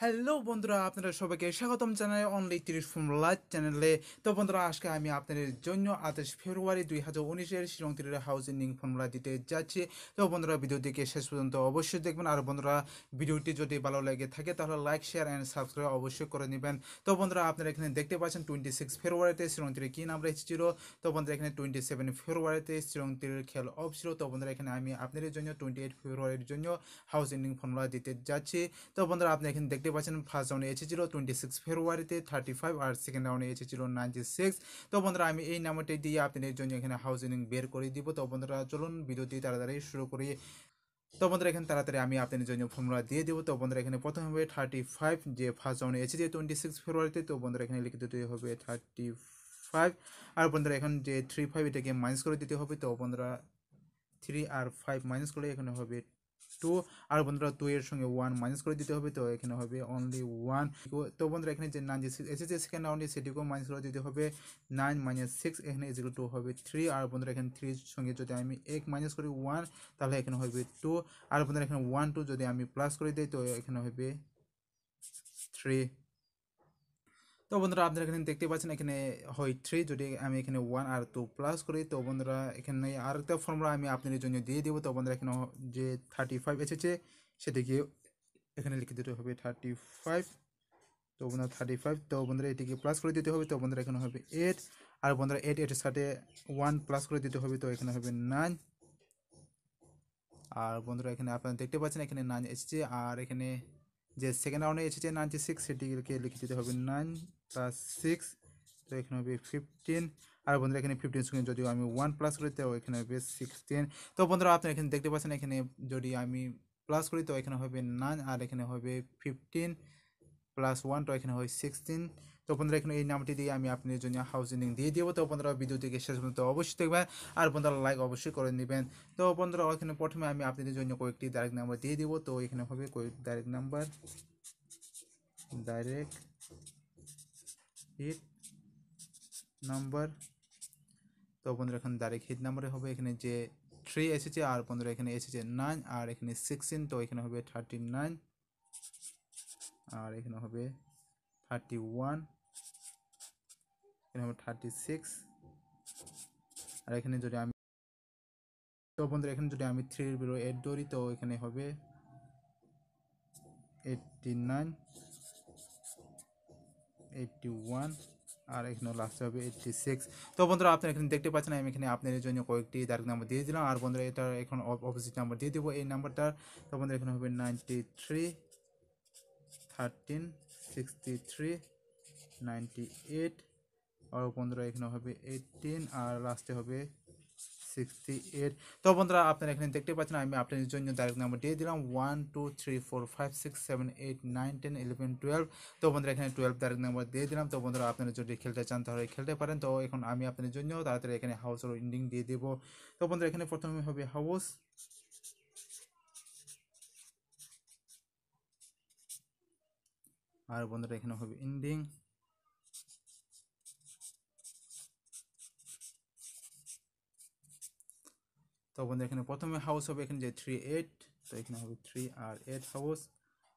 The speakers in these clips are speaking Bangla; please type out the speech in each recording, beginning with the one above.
হ্যালো বন্ধুরা, আপনারা সবাইকে স্বাগতম জানাই অনলি 30 ফর্মুলা চ্যানেলে। তো বন্ধুরা, আজকে আমি আপনাদের জন্য 28 ফেব্রুয়ারি 2019-এর শিলং তীরের হাউজিং ফর্মুলা দিতে যাচ্ছি। তো বন্ধুরা, ভিডিওটিকে শেষ পর্যন্ত অবশ্যই দেখবেন। আর বন্ধুরা, ভিডিওটি যদি ভালো লেগে থাকে তাহলে লাইক, শেয়ার অ্যান্ড সাবস্ক্রাইব অবশ্যই করে নেবেন। তো বন্ধুরা, আপনারা এখানে দেখতে পাচ্ছেন 26 ফেব্রুয়ারিতে শিলং তীরে কী নাম রেখেছিল। তো বন্ধুরা, এখানে 27 ফেব্রুয়ারিতে শিলং তীরের খেল অফ ছিল। তো বন্ধুরা, এখানে আমি আপনাদের জন্য 28 ফেব্রুয়ারির জন্য হাউজিং ফর্মুলা দিতে যাচ্ছি। তো বন্ধুরা, আপনি এখানে দেখতে পাচ্ছেন ফার্স্ট রাউন্ডে এসেছিল 26 ফেব্রুয়ারিতে 35 আর সেকেন্ড রাউন্ডে এসেছিল 96। তো বন্ধুরা, আমি এই নাম্বারটি দিয়ে আপনাদের জন্য এখানে হাউজিং বের করে দিব। তো বন্ধুরা, চলুন ভিডিওটি তাড়াতাড়ি শুরু করি। তো বন্ধুরা, এখানে তাড়াতাড়ি আমি আপনাদের জন্য ফর্মুলা দিয়ে দেবো। তো বন্ধুরা, এখানে প্রথমে হবে 35, যে ফার্স্ট রাউন্ডে এসেছে 26 ফেব্রুয়ারিতে। তো বন্ধুরা, এখানে লিখে দিতে হবে 35। আর বন্ধুরা, এখন যে 35 এটাকে মাইনাস করে দিতে হবে। তো বন্ধুরা, 3 আর 5 মাইনাস করলে এখানে হবে 2। আর বন্ধুরা, 2 এর সঙ্গে 1 মাইনাস করে দিতে হবে। তো এখানে হবে অনলি 1। তো বন্ধুরা, এখানে যে 9 এসেছে সেকেন্ড রাউন্ডে সেটিকেও মাইনাস করে দিতে হবে। 9 - 6 এখানে ইকুয়াল টু হবে 3। আর বন্ধুরা, এখানে 3 এর সঙ্গে যদি আমি 1 মাইনাস করি 1, তাহলে এখানে হবে 2। আর বন্ধুরা, এখানে 1 2 যদি আমি প্লাস করে দিই তো এখানে হবে 3। তো বন্ধুরা, আপনারা এখানে দেখতে পাচ্ছেন এখানে হয় 3, যদি আমি এখানে 1 আর 2 প্লাস করি। তো বন্ধুরা, এখানে আরেকটা ফর্মুলা আমি আপনাদের জন্য দিয়ে দিব। তো বন্ধুরা, এখানে যে 35 এসেছে সেটিকে এখানে লিখে দিতে হবে 35। তো বন্ধুরা, 35। তো বন্ধুরা, এটিকে প্লাস করে দিতে হবে। তো বন্ধুরা, এখানে হবে 8। আর বন্ধুরা, 8 এর সাথে 1 প্লাস করে দিতে হবে। তো এখানে হবে 9। আর বন্ধুরা, এখানে আপনারা দেখতে পাচ্ছেন এখানে 9 এসেছে। আর এখানে যে সেকেন্ড রাউন্ডে এসেছে 96, সেটিকে লিখে দিতে হবে 9 + 6। তো এখানে হবে 15। আর বন্ধুরা, এখানে 15 সঙ্গে যদি আমি 1 প্লাস করি তো এখানে হবে 16। তো বন্ধুরা, আপনারা এখানে দেখতে পাচ্ছেন এখানে যদি আমি প্লাস করি তো এখানে হবে 9। আর এখানে হবে 15 + 1, তো এখানে হয় 16। তো বন্ধুরা, এখানে এই নামটি দিয়ে আমি আপনাদের জন্য হাউজিং দিয়ে দেবো। তো বন্ধুরা, ভিডিওটিকে শেষ পর্যন্ত অবশ্যই দেখবেন। আর বন্ধুরা, লাইক অবশ্যই করে নেবেন। তো বন্ধুরা, এখানে প্রথমে আমি আপনাদের জন্য কয়েকটি ডাইরেক্ট নাম্বার দিয়ে দিব। তো এখানে হবে ডাইরেক্ট হিট নাম্বার। তো বন্ধুরা, এখানে ডাইরেক্ট হিট নাম্বারে হবে এখানে যে 3 এসেছে। আর বন্ধুরা, এখানে এসেছে 9 আর এখানে 16। তো এখানে হবে 39। আর এখানে হবে 31। এখানে হবে 36। আর এখানে যদি আমি তো বন্ধুরা, এখানে যদি আমি 3 এর বেরো 8 ধরি তো এখানে হবে 89, 81। আর এখানে লাস্টে হবে 86। তো বন্ধুরা, আপনারা এখানে দেখতে পাচ্ছেন আমি এখানে আপনাদের জন্য কয়েকটি ডাইরেক্ট নাম্বার দিয়ে দিলাম। আর বন্ধুরা, এটা এখন অপোজিট নাম্বার দিয়ে দেবো এই নাম্বারটার। তো বন্ধুরা, এখানে হবে 93, 13, 63, 98। আর বন্ধুরা, এখানে হবে 18। আর লাস্টে হবে 68। তো বন্ধুরা, আপনারা এখানে দেখতে পাচ্ছেন আমি আপনাদের জন্য ডাইরেক্ট নাম্বার দিয়ে দিলাম 1 2 3 4 5 6 7 8 9 10 11 12। তো বন্ধুরা, এখানে 12 ডাইরেক্ট নাম্বার দিয়ে দিলাম। তো বন্ধুরা, আপনারা যদি খেলতে চান তাহলে খেলতে পারেন। তো এখন আমি আপনাদের জন্য তাড়াতাড়ি এখানে হাউসের এন্ডিং দিয়ে দেবো। তো বন্ধুরা, এখানে প্রথমে হবে হাউস। আর বন্ধুরা, এখানে হবে এন্ডিং। তো বন্ধুরা, এখানে প্রথমে হাউস হবে এখানে যে 3 8। তো এখানে হবে 3 আর 8 হাউস।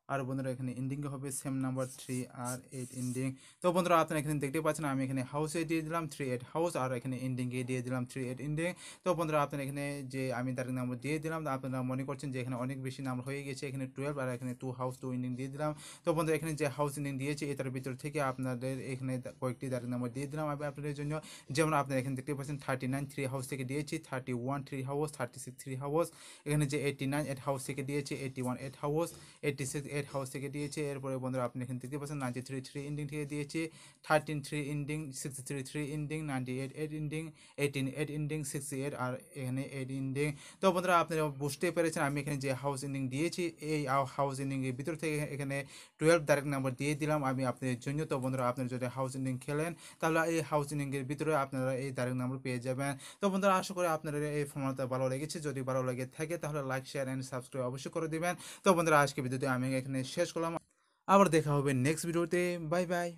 আর বন্ধুরা, এখানে এন্ডিংয়ে হবে সেম নাম্বার 3 আর 8 এন্ডিং। তো বন্ধুরা, আপনারা এখানে দেখতে পাচ্ছেন আমি এখানে হাউসে দিয়ে দিলাম 3 8 হাউস। আর এখানে এন্ডিংয়ে দিয়ে দিলাম 3 8 এন্ডিং। তো বন্ধুরা, আপনারা এখানে যে আমি ডাইরেক্ট নাম্বার দিয়ে দিলাম, আপনারা মনে করছেন যে এখানে অনেক বেশি নাম্বার হয়ে গেছে, এখানে 12 আর এখানে 2 হাউস 2 এন্ডিং দিয়ে দিলাম। তো বন্ধুরা, এখানে যে হাউস এন্ডিং দিয়েছে এটার ভিতর থেকে আপনাদের এখানে কয়েকটি ডাইরেক্ট নাম্বার দিয়ে দিলাম আমি আপনাদের জন্য। যেমন আপনারা এখানে দেখতে পাচ্ছেন 39 3 হাউস থেকে দিয়েছি, 31 3 হাউস, 36 3 হাউস। এখানে যে 89 8 হাউস থেকে দিয়েছে, 81 8 হাউস, 86 8 হাউস থেকে দিয়েছে। এরপরে বন্ধুরা, আপনি এখানে দেখতে পাচ্ছেন 93 3 এন্ডিং থেকে দিয়েছে, 13 3 এন্ডিং, 63 3 এন্ডিং, 98 8 এন্ডিং, 18 8 এন্ডিং, 68 আর এখানে 8 এন্ডিং। তো বন্ধুরা, আপনারা বুঝতে পেরেছেন আমি এখানে যে হাউস এন্ডিং দিয়েছি এই হাউস এন্ডিং এর ভিতর থেকে এখানে 12 ডাইরেক্ট নাম্বার দিয়ে দিলাম আমি আপনাদের জন্য। তো বন্ধুরা, আপনারা যদি হাউস এন্ডিং খেলেন তাহলে এই হাউস এন্ডিং এর ভিতরে আপনারা এই ডাইরেক্ট নাম্বার পেয়ে যাবেন। তো বন্ধুরা, আশা করি আপনাদের এই ফর্মুলাটা ভালো লেগেছে। যদি ভালো লেগে থাকে তাহলে লাইক শেয়ার এন্ড সাবস্ক্রাইব অবশ্যই করে দিবেন। তো বন্ধুরা, আজকে ভিডিওতে আমি এখানে শেষ করলাম। আবার দেখা হবে নেক্সট ভিডিওতে। Bye bye.